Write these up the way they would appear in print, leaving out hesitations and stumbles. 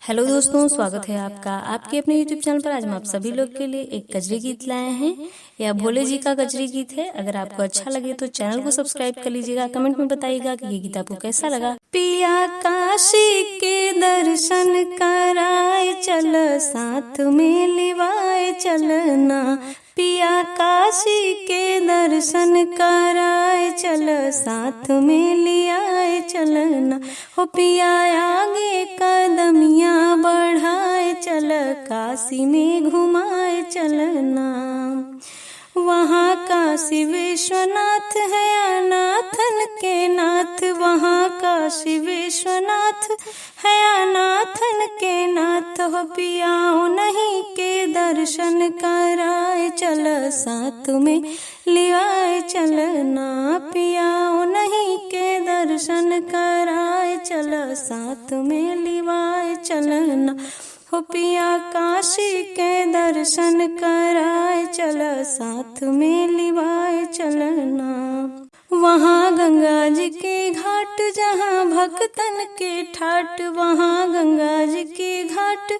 Hello दोस्तों, स्वागत है आपका आपके अपने यूट्यूब चैनल पर। आज हम आप सभी लोग के लिए एक कजरी गीत लाए हैं। यह भोले जी का कजरी गीत है। अगर आपको अच्छा लगे तो चैनल को सब्सक्राइब कर लीजिएगा। कमेंट में बताइएगा कि ये गीत आपको कैसा लगा। पिया काशी के दर्शन कराए चल, साथ में लिवाए चलना। पिया काशी के दर्शन कराए चल, साथ में लियाए चलना। हो पिया आगे कदमियाँ बढ़ाए चल, काशी में घुमाए चलना। वहाँ काशी विश्वनाथ है अनाथन के नाथ, वहाँ काशी विश्वनाथ है अनाथन के नाथ। हो पिया नहीं के दर्शन कराए चल, साथ में लियाए चलना। पिया नहीं के दर्शन कराए चल, साथ में लिवाए चलना। हो पिया काशी के दर्शन कराए चल, साथ में लिवाए चलना। वहाँ गंगा जी के घाट जहाँ भक्तन के ठाट, वहाँ गंगा जी के घाट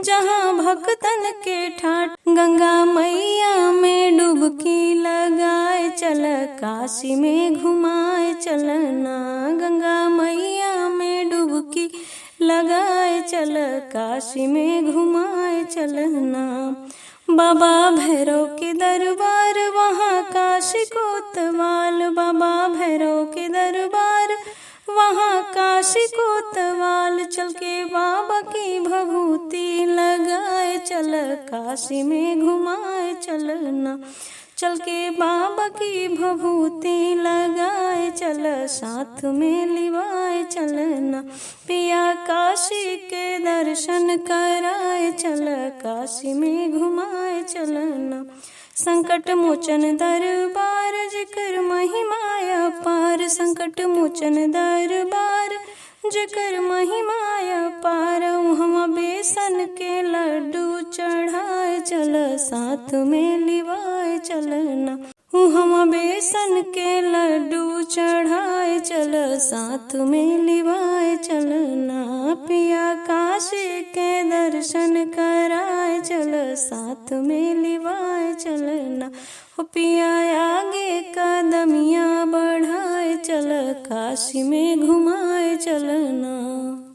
जहाँ भक्तन के ठाट। गंगा मैया में डुबकी लगाए चल, काशी में घुमाए चलना। गंगा मैया में डुबकी लगाए चल, काशी में घुमाए चलना। बाबा भैरव के दरबार वहाँ काशी कोतवाल, बाबा भैरव के दरबार वहाँ काशी कोतवाल। चल के बाबा की भभूति लगाए चल, काशी में घुमाए चलना। चल के बाबा की भभूति लगाए चल, साथ में लिवाए चलना। पिया काशी के दर्शन कराए चल, काशी में घुमाए चलना। संकट मोचन दरबार जिकर महिमाया पार, संकट मोचन दरबार जिकर महिमाया पार। हम बेसन के लड्डू चढ़ाए चल, साथ में लिवाए चलना। हम बेसन के लड्डू चढ़ाए चल, साथ में लिवाए चलना। पिया काशी के दर्शन कराए चल, साथ में लिवाए चलना। हो पिया आगे कदमियाँ बढ़ाए चल, काशी में घुमाए चलना।